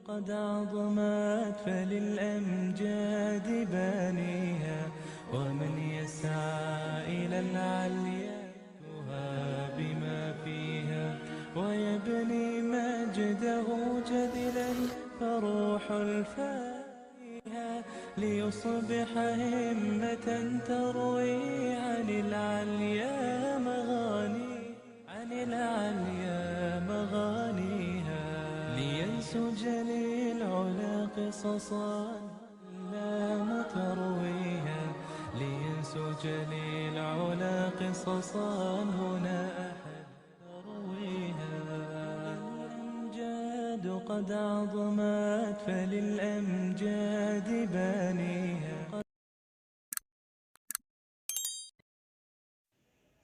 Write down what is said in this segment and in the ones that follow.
قد عظمت فللأمجاد بانيها ومن يسعى إلى العليا بما فيها ويبني مجده جذلا فروح الفاتحة ليصبح همة تروي عن العليا مغانيها لينسج للعلا قصصا لا مترويها لينسج للعلا قصصا هنا أحد ترويها الأمجاد قد عظمت فللأمجاد بانيها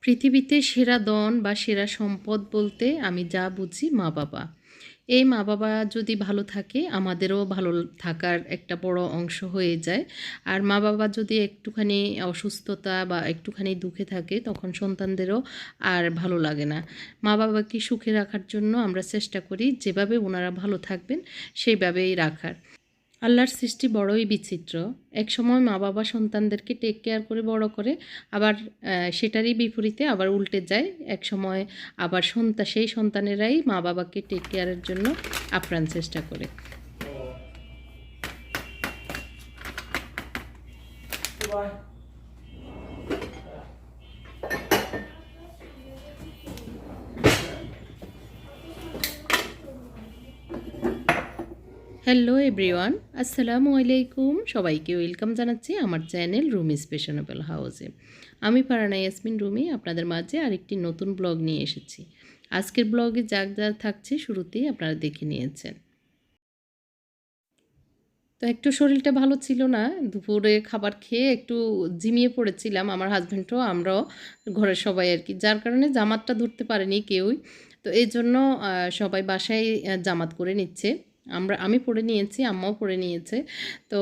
পৃথিবীতে সেরা ধন বা সেরা সম্পদ বলতে আমি যা বুঝি মা বাবা। এই মা বাবা যদি ভালো থাকে আমাদেরও ভালো থাকার একটা বড় অংশ হয়ে যায়। আর মা বাবা যদি একটুখানি অসুস্থতা বা একটুখানি দুঃখে থাকে তখন সন্তানদেরও আর ভালো লাগে না। মা বাবাকে সুখে রাখার জন্য আমরা চেষ্টা করি যেভাবে ওনারা ভালো থাকবেন সেইভাবেই রাখার। আল্লাহর সৃষ্টি বড়ই বিচিত্র। একসময় মা বাবা সন্তানদেরকে টেক কেয়ার করে বড় করে, আবার সেটারই বিপরীতে আবার উল্টে যায়। একসময় আবার সেই সন্তানেরাই মা বাবাকে টেক কেয়ারের জন্য আপ্রাণ চেষ্টা করে। হ্যালো এভরিওয়ান, আসসালামু আলাইকুম। সবাইকে ওয়েলকাম জানাচ্ছি আমার চ্যানেল রুমিস ফ্যাশনেবল হাউসে। আমি ফারহানা ইয়াসমিন রুমি আপনাদের মাঝে আরেকটি নতুন ব্লগ নিয়ে এসেছি। আজকের ব্লগে যা যা থাকছে শুরুতেই আপনারা দেখে নিয়েছেন। তো একটু শরীরটা ভালো ছিল না, দুপুরে খাবার খেয়ে একটু ঝিমিয়ে পড়েছিলাম, আমার হাজব্যান্ডও আমরাও, ঘরের সবাই আর কি, যার কারণে জামাতটা ধরতে পারেনি কেউই। তো এই জন্য সবাই বাসায় জামাত করে নিচ্ছে। আমি পড়ে নিয়েছি, আম্মাও পড়ে নিয়েছে। তো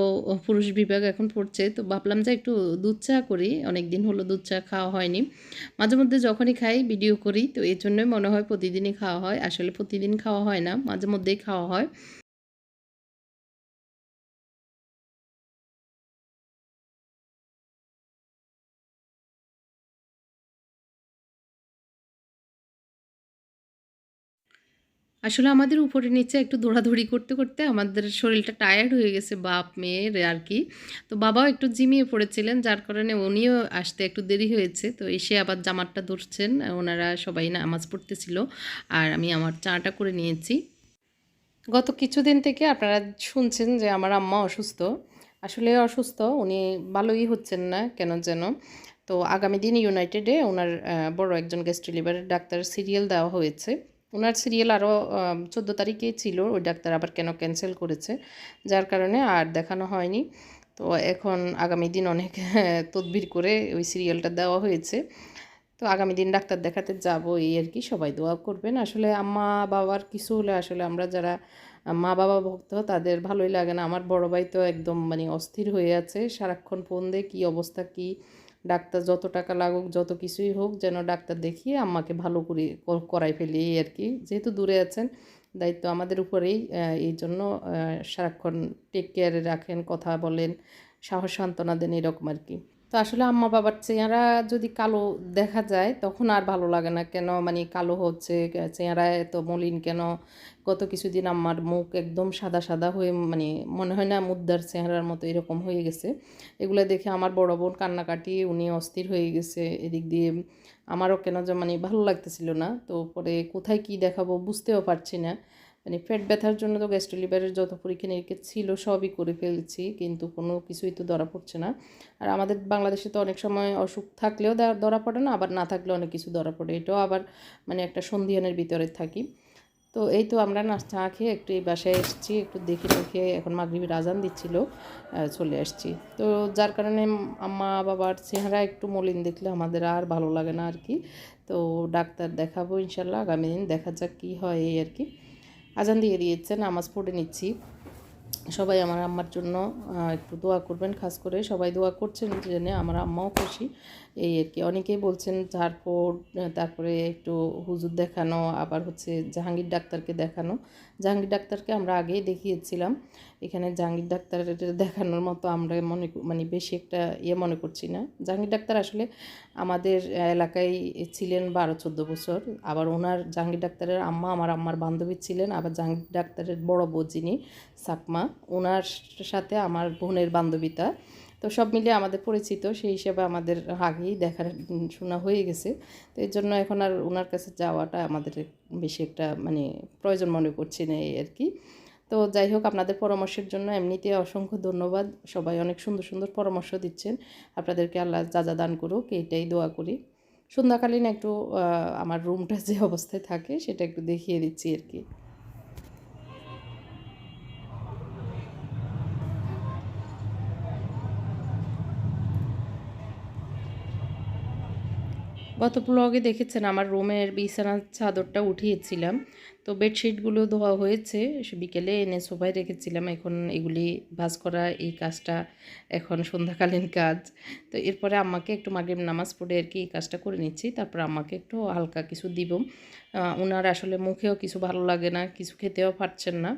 পুরুষ বিভাগ এখন পড়ছে। তো ভাবলাম যে একটু দুধ চা করি, অনেক দিন হলো দুধ চা খাওয়া হয়নি। মাঝে মধ্যে যখনই খাই ভিডিও করি, তো এই জন্যই মনে হয় প্রতিদিনই খাওয়া হয়। আসলে প্রতিদিন খাওয়া হয় না, মাঝে মধ্যেই খাওয়া হয়। আসলে আমাদের উপরে নিচে একটু দৌড়াদৌড়ি করতে করতে আমাদের শরীরটা টায়ার্ড হয়ে গেছে, বাপ মেয়ের আর কি। তো বাবাও একটু ঝিমিয়ে পড়েছিলেন, যার কারণে উনিও আসতে একটু দেরি হয়েছে। তো এসে আবার জামাতটা ধরছেন, ওনারা সবাই নামাজ পড়তেছিল আর আমি আমার চাটা করে নিয়েছি। গত কিছুদিন থেকে আপনারা শুনছেন যে আমার আম্মা অসুস্থ। আসলে অসুস্থ, উনি ভালোই হচ্ছেন না কেন যেন। তো আগামী দিন ইউনাইটেডে ওনার বড় একজন গেস্ট লিভারের ডাক্তার সিরিয়াল দেওয়া হয়েছে। ওনার সিরিয়াল আরও 14 তারিখেই ছিল, ওই ডাক্তার আবার কেন ক্যান্সেল করেছে, যার কারণে আর দেখানো হয়নি। তো এখন আগামী দিন অনেক তদবির করে ওই সিরিয়ালটা দেওয়া হয়েছে। তো আগামী দিন ডাক্তার দেখাতে যাব, এই আর কি। সবাই দোয়া করবেন। আসলে আম্মা বাবার কিছু হলে আসলে আমরা যারা মা বাবা ভক্ত তাদের ভালোই লাগে না। আমার বড় ভাই তো একদম মানে অস্থির হয়ে আছে, সারাক্ষণ ফোন দিয়ে কী অবস্থা, কী ডাক্তার, যত টাকা লাগুক যত কিছুই হোক যেন ডাক্তার দেখিয়ে আম্মাকে ভালো করে করাই ফেলি, এই আর কি। যেহেতু দূরে আছেন, দায়িত্ব আমাদের উপরেই। এই জন্য সারাক্ষণ টেক কেয়ারে রাখেন, কথা বলেন, সাহস সান্ত্বনা দেন, এরকম আর কি। তো আসলে আম্মা বাবার চেহারা যদি কালো দেখা যায় তখন আর ভালো লাগে না, কেন মানে কালো হচ্ছে, চেহারা এত মলিন কেন। গত কিছুদিন আম্মার মুখ একদম সাদা সাদা হয়ে, মানে মনে হয় না মুদ্রার চেহারার মতো এরকম হয়ে গেছে। এগুলো দেখে আমার বড় বোন কান্নাকাটি, উনি অস্থির হয়ে গেছে এদিক দিয়ে। আমারও কেন যে মানে ভালো লাগতেছিল না। তো পরে কোথায় কি দেখাবো বুঝতেও পারছি না। মানে পেট ব্যথার জন্য তো গ্যাস্ট্রো লিভারের যত পরীক্ষা নিরীক্ষা ছিল সবই করে ফেলেছি, কিন্তু কোনো কিছুই তো ধরা পড়ছে না। আর আমাদের বাংলাদেশে তো অনেক সময় অসুখ থাকলেও ধরা পড়ে না, আবার না থাকলেও অনেক কিছু ধরা পড়ে। এটাও আবার মানে একটা সন্ধিহানের ভিতরে থাকি। তো এই তো আমরা চা খেয়ে একটু এই বাসায় এসেছি, একটু দেখে টেখে এখন মাগরিবের আজান দিচ্ছিল, চলে আসছি। তো যার কারণে আম্মা বাবার চেহারা একটু মলিন দেখলে আমাদের আর ভালো লাগে না আর কি। তো ডাক্তার দেখাবো ইনশাল্লাহ আগামী দিন, দেখা যাক কী হয়, এই আর কি। আজান দিয়ে দিয়েছে, নামাজ পড়ে নিচ্ছি। সবাই আমার আম্মার জন্য একটু দোয়া করবেন, খাস করে সবাই দোয়া করছেন জেনে আমার আম্মাও খুশি, এই আর কি। অনেকেই বলছেন ঝাড়ফুঁক, তারপরে একটু হুজুর দেখানো, আবার হচ্ছে জাহাঙ্গীর ডাক্তারকে দেখানো। জাহাঙ্গীর ডাক্তারকে আমরা আগেই দেখিয়েছিলাম। এখানে জাহাঙ্গীর ডাক্তারের দেখানোর মতো আমরা মানে বেশি একটা মনে করছি না। জাহাঙ্গীর ডাক্তার আসলে আমাদের এলাকায় ছিলেন 12-14 বছর। আবার জাহাঙ্গীর ডাক্তারের আম্মা আমার আম্মার বান্ধবী ছিলেন। আবার জাহাঙ্গীর ডাক্তারের বড় বউ যিনি সাকমা, ওনার সাথে আমার বোনের বান্ধবিতা। তো সব মিলিয়ে আমাদের পরিচিত, সেই হিসেবে আমাদের আগেই শোনা হয়ে গেছে। তো এর জন্য এখন আর ওনার কাছে যাওয়াটা আমাদের বেশি একটা মানে প্রয়োজন মনে করছি না এই আর কি। তো যাই হোক, আপনাদের পরামর্শের জন্য এমনিতে অসংখ্য ধন্যবাদ। সবাই অনেক সুন্দর সুন্দর পরামর্শ দিচ্ছেন। আপনাদেরকে আল্লাহ যা দান করুক, এইটাই দোয়া করি। সন্ধ্যাকালীন একটু আমার রুমটা যে অবস্থায় থাকে সেটা একটু দেখিয়ে দিচ্ছি আর কি। গত ব্লগে দেখেছেন আমার রুমের বিছানার চাদরটা উঠিয়েছিলাম। তো বেডশিটগুলো ধোয়া হয়েছে, বিকেলে এনে সোফায় রেখেছিলাম। এখন এগুলি ভাঁজ করা, এই কাজটা এখন সন্ধ্যাকালীন কাজ। তো এরপরে আম্মাকে একটু মাগরিব নামাজ পড়ে আর কি এই কাজটা করে নিচ্ছি। তারপর আম্মাকে একটু হালকা কিছু দিব। ওনার আসলে মুখেও কিছু ভালো লাগে না, কিছু খেতেও পারছেন না।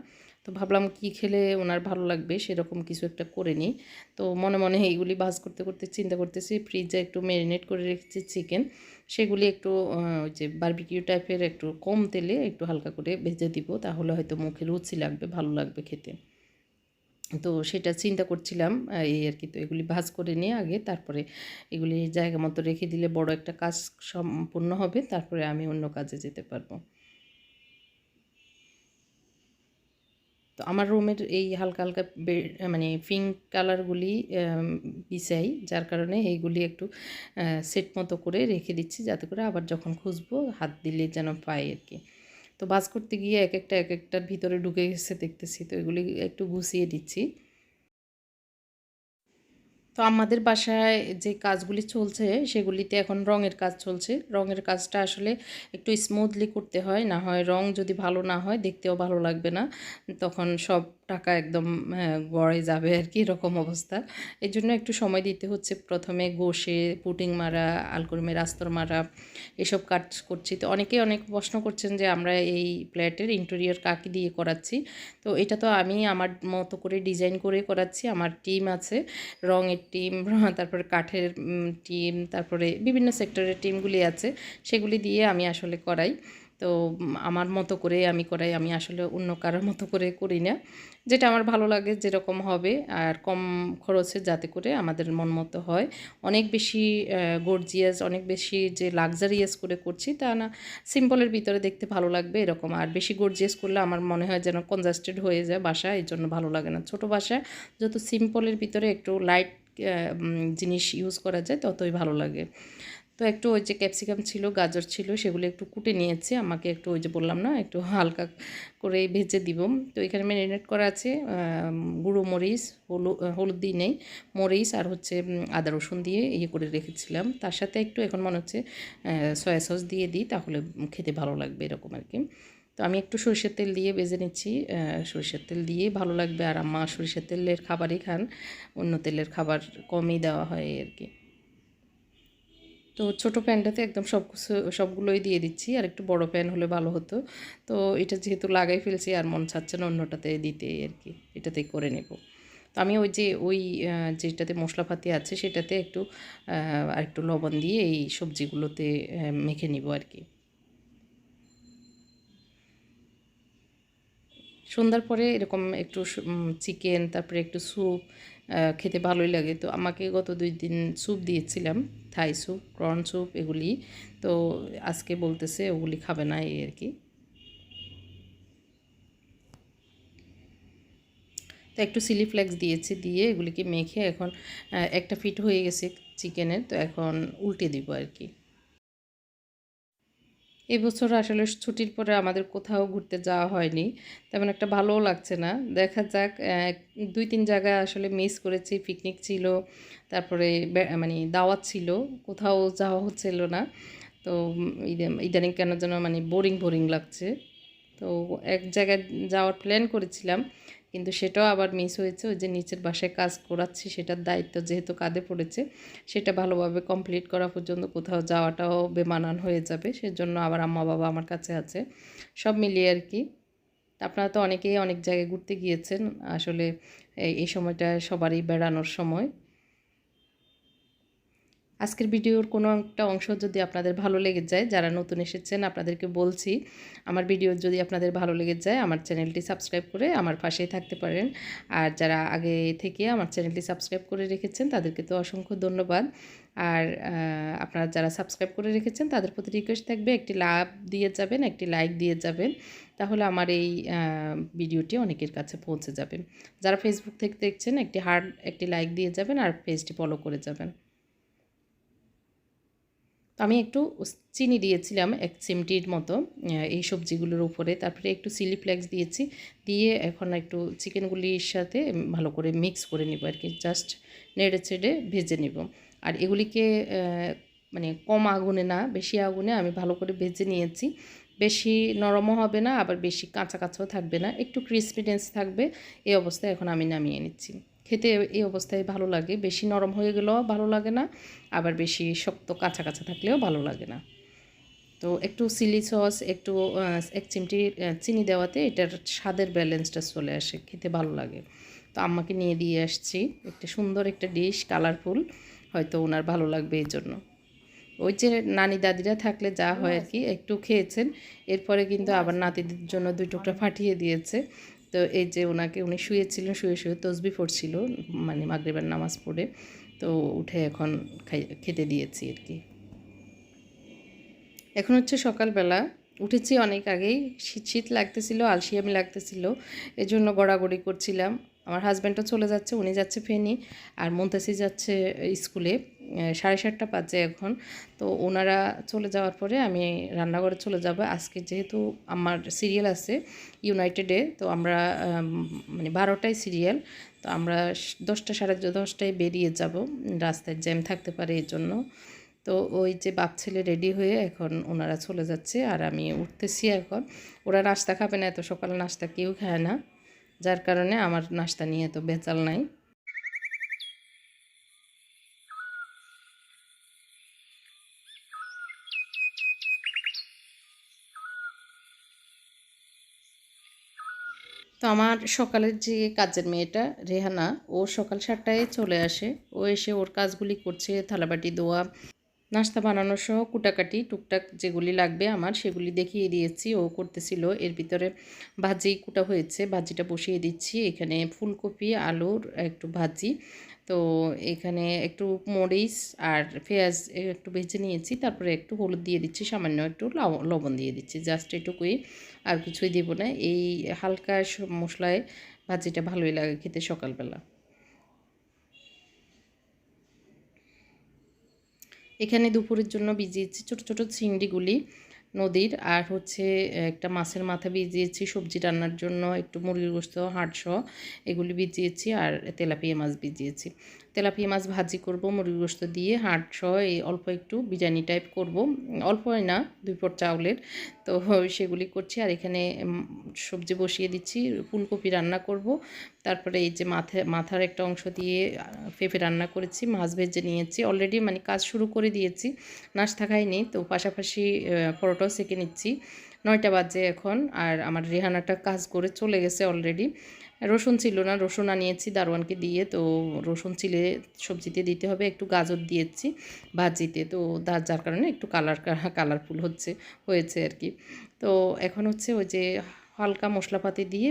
তো ভাবলাম কি খেলে ওনার ভালো লাগবে সেরকম কিছু একটা করে নিই। তো মনে মনে এইগুলি ভাজ করতে করতে চিন্তা করতেছি, ফ্রিজে একটু ম্যারিনেট করে রেখেছি চিকেন, সেগুলি একটু ওই যে বারবিকিউ টাইপের একটু কম তেলে একটু হালকা করে ভেজে দিব, তাহলে হয়তো মুখে রুচি লাগবে, ভালো লাগবে খেতে। তো সেটা চিন্তা করছিলাম এই আর কি। তো এগুলি ভাজ করে নিয়ে আগে তারপরে এগুলি জায়গা মতো রেখে দিলে বড় একটা কাজ সম্পূর্ণ হবে, তারপরে আমি অন্য কাজে যেতে পারবো। তো আমার রুমের এই হালকা হালকা মানে পিঙ্ক কালারগুলি বিছাই, যার কারণে এইগুলি একটু সেট মতো করে রেখে দিচ্ছি, যাতে করে আবার যখন খুঁজবো হাত দিলে যেন পাই আর কি। তো বাস করতে গিয়ে এক একটার ভিতরে ঢুকে গেছে দেখতেছি, তো এগুলি একটু গুছিয়ে দিচ্ছি। তো আমাদের বাসায় যে কাজগুলি চলছে সেগুলিতে এখন রঙের কাজ চলছে। রঙের কাজটা আসলে একটু স্মুথলি করতে হয়, না হয় রং যদি ভালো না হয় দেখতেও ভালো লাগবে না, তখন সব টাকা একদম গড়ে যাবে আর কি, এরকম অবস্থা। এই জন্য একটু সময় দিতে হচ্ছে। প্রথমে ঘষে পুটিং মারা, আলকুরিমের আস্তর মারা, এসব কাজ করছি। তো অনেকেই অনেক প্রশ্ন করছেন যে আমরা এই ফ্ল্যাটের ইন্টেরিয়র কাকে দিয়ে করাচ্ছি। তো এটা তো আমি আমার মতো করে ডিজাইন করে করাচ্ছি। আমার টিম আছে, রঙের টিম, তারপরে কাঠের টিম, তারপরে বিভিন্ন সেক্টরের টিমগুলি আছে, সেগুলি দিয়ে আমি আসলে করাই। তো আমার মতো করে আমি করাই, আমি আসলে অন্য কারোর মতো করে করি না। যেটা আমার ভালো লাগে, যেরকম হবে আর কম খরচে যাতে করে আমাদের মন মতো হয়। অনেক বেশি গর্জিয়াস, অনেক বেশি যে লাক্সারিয়াস করে করছি তা না, সিম্পলের ভিতরে দেখতে ভালো লাগবে এরকম। আর বেশি গর্জিয়াস করলে আমার মনে হয় যেন কনজাস্টেড হয়ে যায় বাসা, এই জন্য ভালো লাগে না। ছোটো বাসা যত সিম্পলের ভিতরে একটু লাইট জিনিস ইউজ করা যায় ততই ভালো লাগে। তো একটু ওই যে ক্যাপসিকাম ছিল, গাজর ছিল, সেগুলো একটু কুটে নিয়েছি। আমাকে একটু ওই যে বললাম না একটু হালকা করে ভেজে দিব। তো এখানে ম্যারিনেট করা আছে গুঁড়ো মরিচ, হলুদ দিই নেই, মরিচ আর হচ্ছে আদা রসুন দিয়ে করে রেখেছিলাম। তার সাথে একটু এখন মনে হচ্ছে সয়া সস দিয়ে দিই, তাহলে খেতে ভালো লাগবে এরকম আর কি। তো আমি একটু সরিষার তেল দিয়ে ভেজে নিচ্ছি। সরিষার তেল দিয়ে ভালো লাগবে, আর আম্মা সরিষার তেলের খাবারই খান, অন্য তেলের খাবার কমই দেওয়া হয় আর কি। তো ছোটো প্যানটাতে একদম সবগুলোই দিয়ে দিচ্ছি, আর একটু বড় প্যান হলে ভালো হতো। তো এটা যেহেতু লাগাই ফেলছি আর মন চাচ্ছে না অন্যটাতে দিতে আর কি, এটাতেই করে নেব। তো আমি যেটাতে মশলাপাতি আছে সেটাতে একটু আর একটু লবণ দিয়ে এই সবজিগুলোতে মেখে নিব আর কি। সন্ধ্যার পরে এরকম একটু চিকেন, তারপরে একটু স্যুপ খেতে ভালোই লাগে। তো আমাকে গত 2 দিন স্যুপ দিয়েছিলাম, থাই স্যুপ, প্রন স্যুপ এগুলি। তো আজকে বলতেছে ওগুলি খাবে না এই আর কি। তো একটু চিলি ফ্লেক্স দিয়েছি, দিয়ে এগুলিকে মেখে এখন একটা ফিট হয়ে গেছে চিকেনের। তো এখন উল্টে দিব আর কি। এবছর আসলে ছুটির পরে আমাদের কোথাও ঘুরতে যাওয়া হয়নি, তেমন একটা ভালোও লাগছে না। দেখা যাক, 2-3 জায়গায় আসলে মিস করেছি। পিকনিক ছিল, তারপরে মানে দাওয়াত ছিল, কোথাও যাওয়া হচ্ছিল না। তো ইদানিং কেন যেন মানে বোরিং বোরিং লাগছে। তো এক জায়গায় যাওয়ার প্ল্যান করেছিলাম, কিন্তু সেটাও আবার মিস হয়েছে। ওই যে নিচের বাসায় কাজ করাচ্ছি, সেটার দায়িত্ব যেহেতু কাঁধে পড়েছে, সেটা ভালোভাবে কমপ্লিট করা পর্যন্ত কোথাও যাওয়াটাও বেমানান হয়ে যাবে। সেজন্য আবার আম্মা বাবা আমার কাছে আছে, সব মিলিয়ে আর কি। আপনারা তো অনেকেই অনেক জায়গায় ঘুরতে গিয়েছেন, আসলে এই সময়টা সবারই বেড়ানোর সময়। আজকের ভিডিওর কোনো একটা অংশ যদি আপনাদের ভালো লেগে যায়, যারা নতুন এসেছেন আপনাদেরকে বলছি, আমার ভিডিও যদি আপনাদের ভালো লেগে যায় আমার চ্যানেলটি সাবস্ক্রাইব করে আমার পাশেই থাকতে পারেন। আর যারা আগে থেকে আমার চ্যানেলটি সাবস্ক্রাইব করে রেখেছেন তাদেরকে তো অসংখ্য ধন্যবাদ। আর আপনারা যারা সাবস্ক্রাইব করে রেখেছেন তাদের প্রতি রিকোয়েস্ট থাকবে একটি লাভ দিয়ে যাবেন, একটি লাইক দিয়ে যাবেন, তাহলে আমার এই ভিডিওটি অনেকের কাছে পৌঁছে যাবে। যারা ফেসবুক থেকে দেখছেন একটি লাইক দিয়ে যাবেন আর পেজটি ফলো করে যাবেন। তো আমি একটু চিনি দিয়েছিলাম 1 চিমটির মতো এই সবজিগুলোর উপরে, তারপরে একটু চিলি ফ্লেক্স দিয়েছি, দিয়ে এখন একটু চিকেনগুলির সাথে ভালো করে মিক্স করে নিব আর কি, জাস্ট নেড়ে চেড়ে ভেজে নিব। আর এগুলিকে মানে কম আগুনে না, বেশি আগুনে আমি ভালো করে ভেজে নিয়েছি। বেশি নরমও হবে না, আবার বেশি কাঁচা কাঁচাও থাকবে না, একটু ক্রিসপিনেস থাকবে। এই অবস্থায় এখন আমি নামিয়ে নিচ্ছি। খেতে এই অবস্থায় ভালো লাগে, বেশি নরম হয়ে গেলেও ভালো লাগে না, আবার বেশি শক্ত কাঁচা কাঁচা থাকলেও ভালো লাগে না। তো একটু চিলি সস, একটু 1 চিমটি চিনি দেওয়াতে এটার স্বাদের ব্যালেন্সটা চলে আসে, খেতে ভালো লাগে। তো আম্মাকে নিয়ে দিয়ে আসছি একটা সুন্দর একটা ডিশ, কালারফুল, হয়তো ওনার ভালো লাগবে এই জন্য। ওই যে নানি দাদিরা থাকলে যা হয় আর কি, একটু খেয়েছেন, এরপরে কিন্তু আবার নাতিদের জন্য 2 টুকরা পাঠিয়ে দিয়েছে। তো এই যে উনি শুয়েছিলেন, শুয়ে শুয়ে তসবি পড়ছিল, মানে মাগরিবের নামাজ পড়ে, তো উঠে এখন খেতে দিয়েছি আর কি। এখন হচ্ছে সকালবেলা, উঠেছি অনেক আগেই, শীত শীত লাগতেছিল, আলসিয়ামি লাগতেছিল, এই জন্য গড়াগড়ি করছিলাম। আমার হাজব্যান্ডও চলে যাচ্ছে, উনি যাচ্ছে ফেনী, আর মুনতাসির যাচ্ছে স্কুলে, 7:30 বাজে এখন। তো ওনারা চলে যাওয়ার পরে আমি রান্নাঘরে চলে যাব। আজকে যেহেতু আমার সিরিয়াল আছে ইউনাইটেডে, তো আমরা মানে 12টায় সিরিয়াল, তো আমরা 10টা 10:30টায় বেরিয়ে যাব, রাস্তায় জ্যাম থাকতে পারে এই জন্য। তো ওই যে বাপ ছেলে রেডি হয়ে এখন ওনারা চলে যাচ্ছে, আর আমি উঠতেছি এখন। ওরা নাস্তা খাবে না, এত সকালে নাস্তা কেউ খায় না, যার কারণে আমার নাস্তা নিয়ে তো বেচাল নাই। তো আমার সকালের যে কাজের মেয়েটা রেহানা, ও সকাল 7টায় চলে আসে। ও এসে ওর কাজগুলি করছে, থালাবাটি ধোয়া, নাস্তা বানানো সহ কুটাকাটি টুকটাক যেগুলি লাগবে আমার সেগুলি দেখিয়ে দিয়েছি, ও করতেছিল। এর ভিতরে ভাজি কুটা হয়েছে, ভাজিটা বসিয়ে দিচ্ছি। এখানে ফুলকপি আলুর একটু ভাজি, তো এখানে একটু মরিচ আর পেঁয়াজ একটু ভেজে নিয়েছি, তারপরে একটু হলুদ দিয়ে দিচ্ছি, সামান্য একটু লবণ দিয়ে দিচ্ছি, জাস্ট এটুকুই, আর কিছুই দেব না। এই হালকা মশলায় ভাজিটা ভালোই লাগে খেতে সকালবেলা। এখানে দুপুরের জন্য ভিজিয়েছি ছোট ছোট চিংড়িগুলি নদীর, আর হচ্ছে একটা মাছের মাথা ভিজিয়েছি সবজি রান্নার জন্য, একটু মুরগির গোশত হাড়সহ এগুলি ভিজিয়েছি, আর তেলাপিয়া মাছ ভিজিয়েছি। তেলাপিয়া মাছ ভাজি করব মুরগির গোশত দিয়ে, হাড়সহ এই অল্প একটু বিরিয়ানি টাইপ করব, অল্পই না 2 পট চাউলের, তো সেগুলি করছি। আর এখানে সবজি বসিয়ে দিচ্ছি, ফুলকপি রান্না করব, তারপরে এই যে মাথার একটা অংশ দিয়ে পেঁপে রান্না করেছি, মাছ ভেজে নিয়েছি অলরেডি, মানে কাজ শুরু করে দিয়েছি, নাস্তা খাইনি, তো পাশাপাশি পরোটাও সেঁকে নিচ্ছি। 9টা বাজে এখন, আর আমার রেহানাটা কাজ করে চলে গেছে অলরেডি। রসুন ছিল না, রসুন আনিয়েছি দারোয়ানকে দিয়ে, তো রসুন চিলে সবজিতে দিতে হবে, একটু গাজর দিয়েছি ভাজিতে, তো যার কারণে একটু কালারফুল হয়েছে আর কি। তো এখন হচ্ছে ওই যে হালকা মশলাপাতি দিয়ে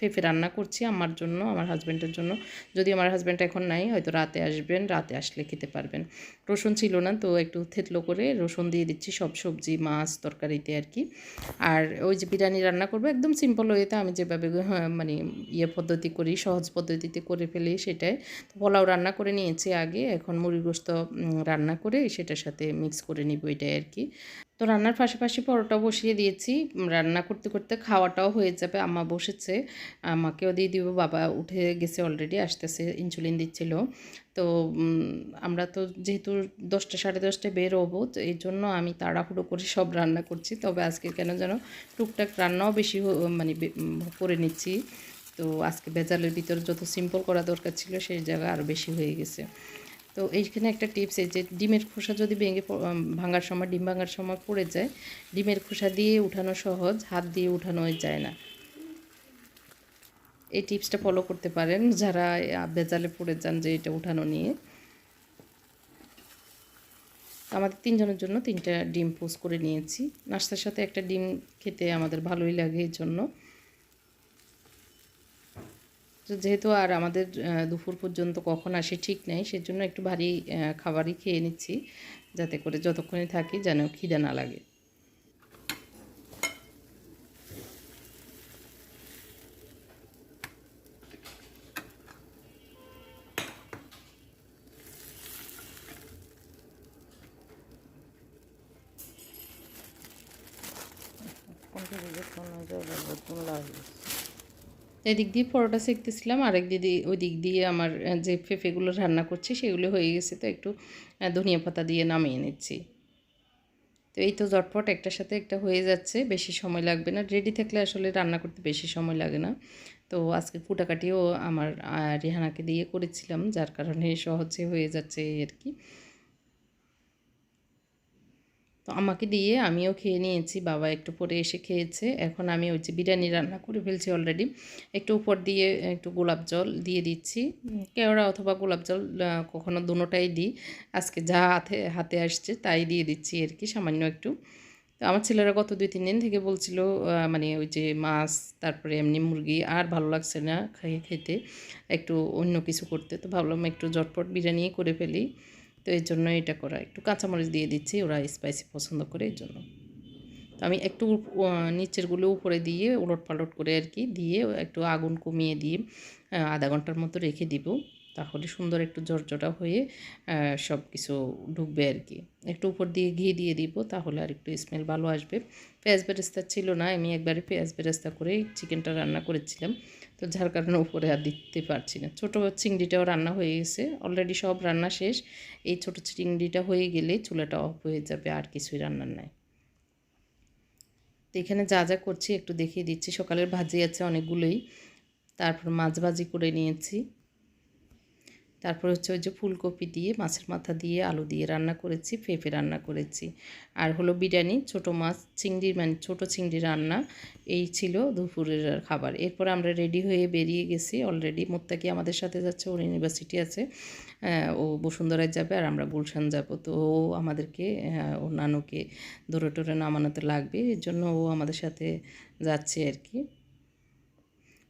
পেঁপে রান্না করছি আমার জন্য, আমার হাজব্যান্ডের জন্য। যদি আমার হাজব্যান্ড এখন নাই, হয়তো রাতে আসবেন, রাতে আসলে খেতে পারবেন। রসুন ছিল না, তো একটু থেতলো করে রসুন দিয়ে দিচ্ছি সব সবজি মাছ তরকারিতে আর কি। আর ওই যে বিরিয়ানি রান্না করবো একদম সিম্পল ওয়েতে, আমি যেভাবে মানে পদ্ধতি করি, সহজ পদ্ধতিতে করে ফেলি সেটাই। তো পোলাও রান্না করে নিয়েছি আগে, এখন মুরগির গোশত রান্না করে সেটার সাথে মিক্স করে নিব, এটাই আর কি। তো রান্নার পাশাপাশি পরোটা বসিয়ে দিয়েছি, রান্না করতে করতে খাওয়াটাও হয়ে যাবে। আম্মা বসেছে, আমাকেও দিয়ে দিব, বাবা উঠে গেছে অলরেডি, আসতেছে, ইনসুলিন দিচ্ছিল। তো আমরা তো যেহেতু 10টা 10:30টায় বের হবো, তো এই জন্য আমি তাড়াহুড়ো করে সব রান্না করছি। তবে আজকে কেন যেন টুকটাক রান্নাও বেশি মানে করে নিচ্ছি। তো আজকে ভেজালের ভিতরে যত সিম্পল করা দরকার ছিল সেই জায়গায় আরও বেশি হয়ে গেছে। তো এইখানে একটা টিপস, এই যে ডিমের খোসা যদি ভাঙার সময় ডিম ভাঙার সময় পড়ে যায়, ডিমের খোসা দিয়ে উঠানো সহজ, হাত দিয়ে উঠানো যায় না। এই টিপসটা ফলো করতে পারেন যারা বেজালে পড়ে যান যে এটা উঠানো নিয়ে। আমাদের 3 জনের জন্য 3টা ডিম পোস্ট করে নিয়েছি। নাস্তার সাথে একটা ডিম খেতে আমাদের ভালোই লাগে এই জন্য। তো যেহেতু আর আমাদের দুপুর পর্যন্ত কখন আসে ঠিক নেই, সেজন্য একটু ভারী খাবারই খেয়ে নিচ্ছি, যাতে করে যতক্ষণই থাকি যেন খিদে না লাগে। এদিক দিয়ে পরোটা সেঁকতেছিলাম, আরেক দিদি ওই দিক দিয়ে আমার যে পেঁপেগুলো রান্না করছি সেগুলো হয়ে গেছে, তো একটু ধনিয়া পাতা দিয়ে নামিয়ে নিচ্ছি। তো এই তো ঝটপট একটার সাথে একটা হয়ে যাচ্ছে, বেশি সময় লাগবে না। রেডি থাকলে আসলে রান্না করতে বেশি সময় লাগে না। তো আজকে কুটাকাটিও আমার রিহানাকে দিয়ে করেছিলাম, যার কারণে সহজে হয়ে যাচ্ছে এই আর কি। তো আমাকে দিয়ে আমিও খেয়ে নিয়েছি, বাবা একটু পরে এসে খেয়েছে। এখন আমি ওই যে বিরিয়ানি রান্না করে ফেলছি অলরেডি। একটু উপর দিয়ে একটু গোলাপ জল দিয়ে দিচ্ছি, কেওড়া অথবা গোলাপ জল, কখনো দুটোটাই দিই। আজকে যা হাতে হাতে আসছে তাই দিয়ে দিচ্ছি আর কি, সামান্য একটু। তো আমার ছেলেরা গত 2-3 দিন থেকে বলছিল মানে ওই যে মাছ, তারপরে এমনি মুরগি আর ভালো লাগছে না খেতে, একটু অন্য কিছু করতে। তো ভাবলাম একটু ঝটপট বিরিয়ানি করে ফেলি, তো এর জন্য এটা করা। একটু কাঁচামরিচ দিয়ে দিচ্ছি, ওরা স্পাইসি পছন্দ করে এই জন্য। তো আমি একটু নিচেরগুলো উপরে দিয়ে উলট পালট করে আর কি দিয়ে একটু আগুন কমিয়ে দিয়ে আধা ঘন্টার মতো রেখে দিব, তাহলে সুন্দর একটু জর্জরা হয়ে সব কিছু ঢুকবে আর কি। একটু উপর দিয়ে ঘি দিয়ে দিব, তাহলে আর একটু স্মেল ভালো আসবে। পেঁয়াজ বেরেস্তা ছিল না, আমি একবারে পেঁয়াজ বেরেস্তা করে চিকেনটা রান্না করেছিলাম, তো যার কারণে উপরে আর দিতে পারছি না। ছোটো চিংড়িটাও রান্না হয়ে গেছে অলরেডি, সব রান্না শেষ। এই ছোটো চিংড়িটা হয়ে গেলে চুলাটা অফ হয়ে যাবে, আর কিছুই রান্নার নাই। তো এখানে যা যা করছি একটু দেখিয়ে দিচ্ছি। সকালের ভাজি আছে অনেকগুলোই, তারপর মাছ ভাজি করে নিয়েছি, তারপর হচ্ছে ওই যে ফুলকপি দিয়ে মাছের মাথা দিয়ে আলু দিয়ে রান্না করেছি, পেঁপে রান্না করেছি, আর হলো বিরিয়ানি, ছোটো মাছ চিংড়ি মানে ছোটো চিংড়ি রান্না। এই ছিল দুপুরের খাবার। এরপর আমরা রেডি হয়ে বেরিয়ে গেছি অলরেডি। মোত্তাকি আমাদের সাথে যাচ্ছে, ওর ইউনিভার্সিটি আছে, ও বসুন্ধরায় যাবে আর আমরা গুলশান যাব। তো ও আমাদেরকে ওর নানুকে ধরে টরে নামানোতে লাগবে, এর জন্য ও আমাদের সাথে যাচ্ছে আর কি।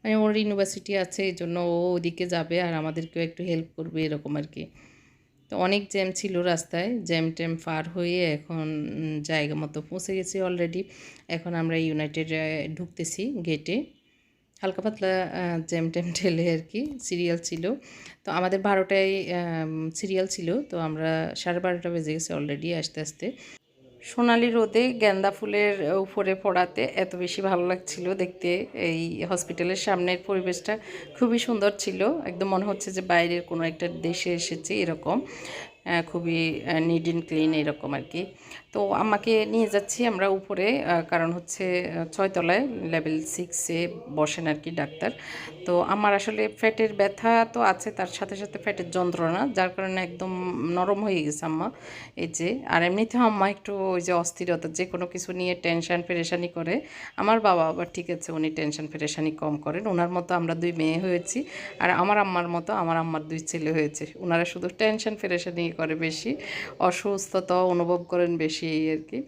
মানে ওর ইউনিভার্সিটি আছে এই জন্য ও ওদিকে যাবে আর আমাদেরকেও একটু হেল্প করবে এরকম আর কি। তো অনেক জ্যাম ছিল রাস্তায়, জ্যাম ট্যাম পার হয়ে এখন জায়গা মতো পৌঁছে গেছি অলরেডি। এখন আমরা ইউনাইটেড ঢুকতেছি গেটে। হালকা পাতলা জ্যাম ট্যাম ঠেলে আর কি, সিরিয়াল ছিল। তো আমাদের 12টায় সিরিয়াল ছিল, তো আমরা 12:30 বেজে গেছে অলরেডি আসতে আসতে। সোনালি রোদে গাঁদা ফুলের উপরে পড়াতে এত বেশি ভালো লাগছিল দেখতে। এই হসপিটালের সামনের পরিবেশটা খুবই সুন্দর ছিল, একদম মনে হচ্ছে যে বাইরের কোনো একটা দেশে এসেছি এরকম। খুবই নিট অ্যান্ড ক্লিন এরকম আর কি। তো আমাকে নিয়ে যাচ্ছি আমরা উপরে, কারণ হচ্ছে 6 তলায় লেভেল 6-এ বসেন আর কি ডাক্তার। তো আমার আসলে পেটের ব্যথা তো আছে, তার সাথে সাথে পেটের যন্ত্রণা, যার কারণে একদম নরম হয়ে গেছে আম্মা। এই যে আর এমনিতে আম্মা একটু ওই যে অস্থিরতা, যে কোনো কিছু নিয়ে টেনশন পেরেশানি করে। আমার বাবা আবার ঠিক আছে, উনি টেনশন পেরেশানি কম করেন। ওনার মতো আমরা 2 মেয়ে হয়েছি, আর আমার আম্মার মতো আমার আম্মার 2 ছেলে হয়েছে। ওনারা শুধু টেনশন পেরেশানি করে বেশি, অসুস্থতা অনুভব করেন বেশি এই আর কি।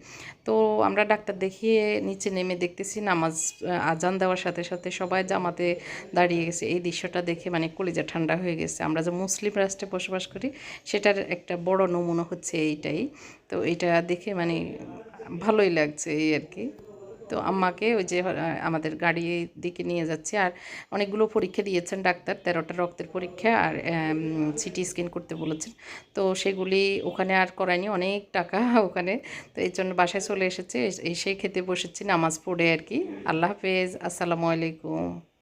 তো আমরা ডাক্তার দেখিয়ে নিচে নেমে দেখতেছি নামাজ আজান দেওয়ার সাথে সাথে সবাই জামাতে দাঁড়িয়ে গেছে। এই দৃশ্যটা দেখে মানে কলিজা ঠান্ডা হয়ে গেছে। আমরা যে মুসলিম রাষ্ট্রে বসবাস করি সেটার একটা বড় নমুনা হচ্ছে এইটাই। তো এটা দেখে মানে ভালোই লাগছে এই আর কি। তো আম্মাকে ওই যে আমাদের গাড়ির দিকে নিয়ে যাচ্ছে, আর অনেকগুলো পরীক্ষা দিয়েছেন ডাক্তার, 13টা রক্তের পরীক্ষা আর সিটি স্ক্যান করতে বলেছেন। তো সেগুলি ওখানে আর করায়নি, অনেক টাকা ওখানে। তো এই জন্য বাসায় চলে এসেছে, এসে খেতে বসেছি নামাজ পড়ে আর কি। আল্লাহ হাফেজ, আসসালামু আলাইকুম।